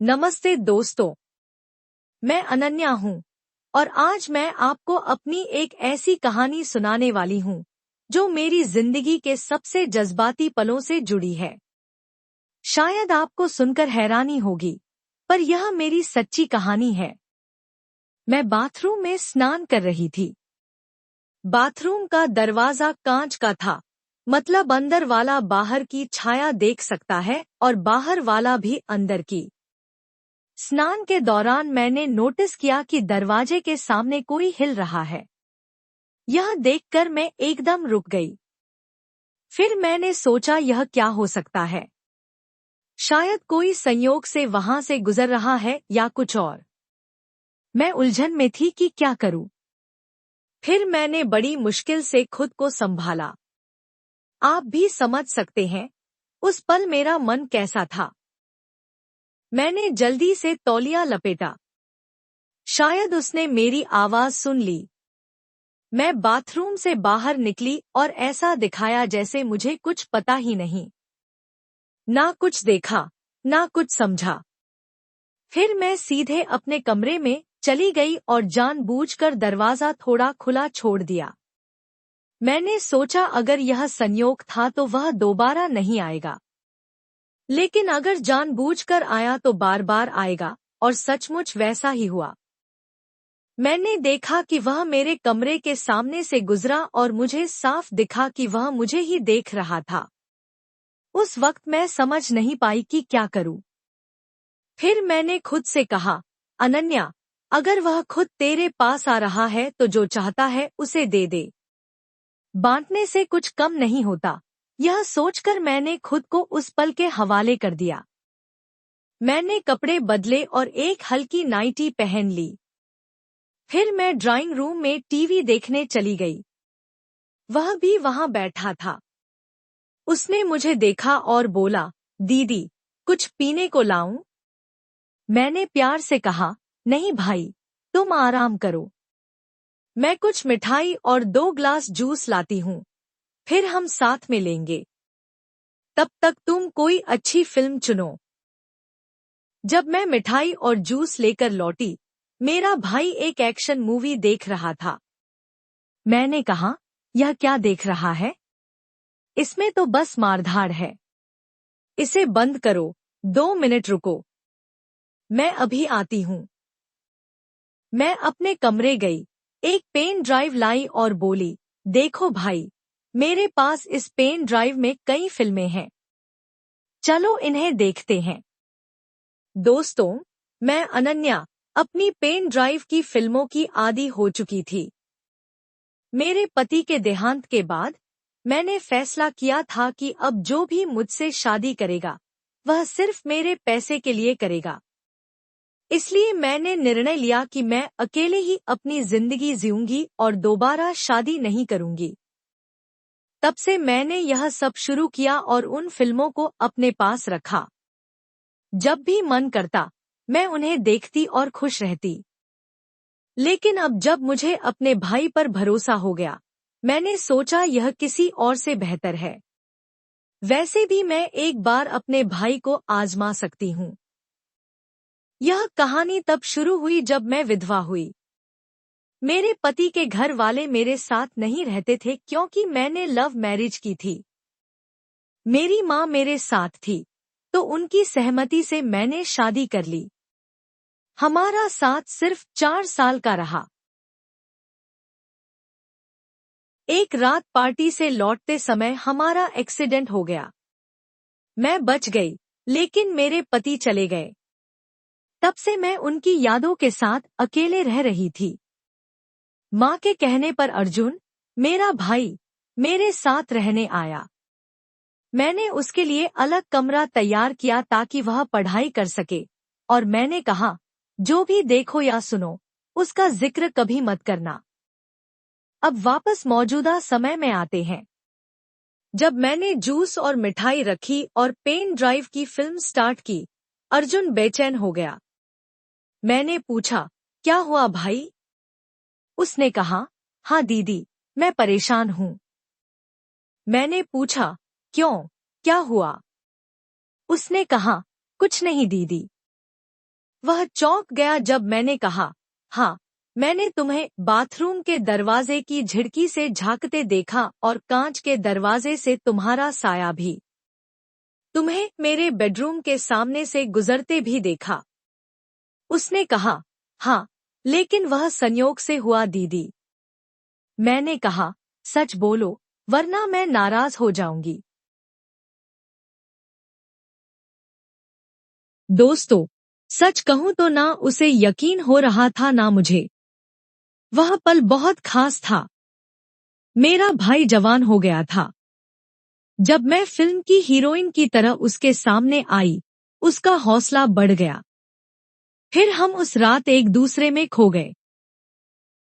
नमस्ते दोस्तों, मैं अनन्या हूँ और आज मैं आपको अपनी एक ऐसी कहानी सुनाने वाली हूँ जो मेरी जिंदगी के सबसे जज्बाती पलों से जुड़ी है। शायद आपको सुनकर हैरानी होगी, पर यह मेरी सच्ची कहानी है। मैं बाथरूम में स्नान कर रही थी। बाथरूम का दरवाजा कांच का था, मतलब अंदर वाला बाहर की छाया देख सकता है और बाहर वाला भी अंदर की। स्नान के दौरान मैंने नोटिस किया कि दरवाजे के सामने कोई हिल रहा है। यह देखकर मैं एकदम रुक गई। फिर मैंने सोचा यह क्या हो सकता है। शायद कोई संयोग से वहां से गुजर रहा है या कुछ और। मैं उलझन में थी कि क्या करूं। फिर मैंने बड़ी मुश्किल से खुद को संभाला। आप भी समझ सकते हैं उस पल मेरा मन कैसा था। मैंने जल्दी से तौलिया लपेटा। शायद उसने मेरी आवाज सुन ली। मैं बाथरूम से बाहर निकली और ऐसा दिखाया जैसे मुझे कुछ पता ही नहीं। ना कुछ देखा, ना कुछ समझा। फिर मैं सीधे अपने कमरे में चली गई और जानबूझकर दरवाजा थोड़ा खुला छोड़ दिया। मैंने सोचा अगर यह संयोग था तो वह दोबारा नहीं आएगा। लेकिन अगर जानबूझकर आया तो बार बार आएगा, और सचमुच वैसा ही हुआ। मैंने देखा कि वह मेरे कमरे के सामने से गुजरा और मुझे साफ दिखा कि वह मुझे ही देख रहा था। उस वक्त मैं समझ नहीं पाई कि क्या करूं। फिर मैंने खुद से कहा, अनन्या, अगर वह खुद तेरे पास आ रहा है तो जो चाहता है उसे दे दे। बांटने से कुछ कम नहीं होता। यह सोचकर मैंने खुद को उस पल के हवाले कर दिया। मैंने कपड़े बदले और एक हल्की नाइटी पहन ली। फिर मैं ड्राइंग रूम में टीवी देखने चली गई। वह भी वहां बैठा था। उसने मुझे देखा और बोला, दीदी, कुछ पीने को लाऊं? मैंने प्यार से कहा, नहीं भाई, तुम आराम करो। मैं कुछ मिठाई और 2 ग्लास जूस लाती हूँ, फिर हम साथ में लेंगे। तब तक तुम कोई अच्छी फिल्म चुनो। जब मैं मिठाई और जूस लेकर लौटी, मेरा भाई एक एक्शन मूवी देख रहा था। मैंने कहा, यह क्या देख रहा है? इसमें तो बस मारधाड़ है। इसे बंद करो, 2 मिनट रुको। मैं अभी आती हूँ। मैं अपने कमरे गई, एक पेन ड्राइव लाई और बोली, देखो भाई, मेरे पास इस पेन ड्राइव में कई फिल्में हैं। चलो इन्हें देखते हैं। दोस्तों, मैं अनन्या अपनी पेन ड्राइव की फिल्मों की आदी हो चुकी थी। मेरे पति के देहांत के बाद मैंने फैसला किया था कि अब जो भी मुझसे शादी करेगा, वह सिर्फ मेरे पैसे के लिए करेगा। इसलिए मैंने निर्णय लिया कि मैं अकेले ही अपनी जिंदगी जीऊंगी और दोबारा शादी नहीं करूंगी। तब से मैंने यह सब शुरू किया और उन फिल्मों को अपने पास रखा। जब भी मन करता, मैं उन्हें देखती और खुश रहती। लेकिन अब जब मुझे अपने भाई पर भरोसा हो गया, मैंने सोचा यह किसी और से बेहतर है। वैसे भी मैं एक बार अपने भाई को आजमा सकती हूँ। यह कहानी तब शुरू हुई जब मैं विधवा हुई। मेरे पति के घर वाले मेरे साथ नहीं रहते थे क्योंकि मैंने लव मैरिज की थी। मेरी माँ मेरे साथ थी, तो उनकी सहमति से मैंने शादी कर ली। हमारा साथ सिर्फ 4 साल का रहा। एक रात पार्टी से लौटते समय हमारा एक्सीडेंट हो गया। मैं बच गई, लेकिन मेरे पति चले गए। तब से मैं उनकी यादों के साथ अकेले रह रही थी। माँ के कहने पर अर्जुन, मेरा भाई, मेरे साथ रहने आया। मैंने उसके लिए अलग कमरा तैयार किया ताकि वह पढ़ाई कर सके, और मैंने कहा, जो भी देखो या सुनो, उसका जिक्र कभी मत करना। अब वापस मौजूदा समय में आते हैं। जब मैंने जूस और मिठाई रखी और पेन ड्राइव की फिल्म स्टार्ट की, अर्जुन बेचैन हो गया। मैंने पूछा, क्या हुआ भाई? उसने कहा, हाँ दीदी, मैं परेशान हूँ। मैंने पूछा, क्यों, क्या हुआ? उसने कहा, कुछ नहीं दीदी। वह चौंक गया जब मैंने कहा, हाँ, मैंने तुम्हें बाथरूम के दरवाजे की झिड़की से झांकते देखा और कांच के दरवाजे से तुम्हारा साया भी। तुम्हें मेरे बेडरूम के सामने से गुजरते भी देखा। उसने कहा, हाँ, लेकिन वह संयोग से हुआ दीदी। मैंने कहा, सच बोलो, वरना मैं नाराज हो जाऊंगी। दोस्तों, सच कहूं तो ना उसे यकीन हो रहा था ना मुझे। वह पल बहुत खास था। मेरा भाई जवान हो गया था। जब मैं फिल्म की हीरोइन की तरह उसके सामने आई, उसका हौसला बढ़ गया। फिर हम उस रात एक दूसरे में खो गए।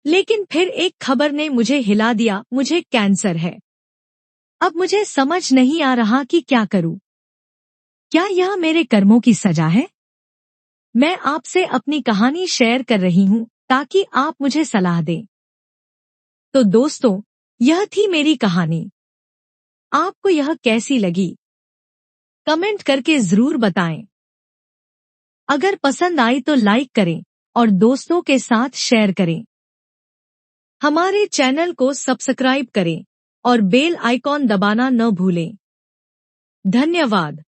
लेकिन फिर एक खबर ने मुझे हिला दिया, मुझे कैंसर है। अब मुझे समझ नहीं आ रहा कि क्या करूं। क्या यह मेरे कर्मों की सजा है? मैं आपसे अपनी कहानी शेयर कर रही हूं ताकि आप मुझे सलाह दें। तो दोस्तों, यह थी मेरी कहानी। आपको यह कैसी लगी? कमेंट करके जरूर बताएं। अगर पसंद आई तो लाइक करें और दोस्तों के साथ शेयर करें। हमारे चैनल को सब्सक्राइब करें और बेल आइकॉन दबाना न भूलें। धन्यवाद।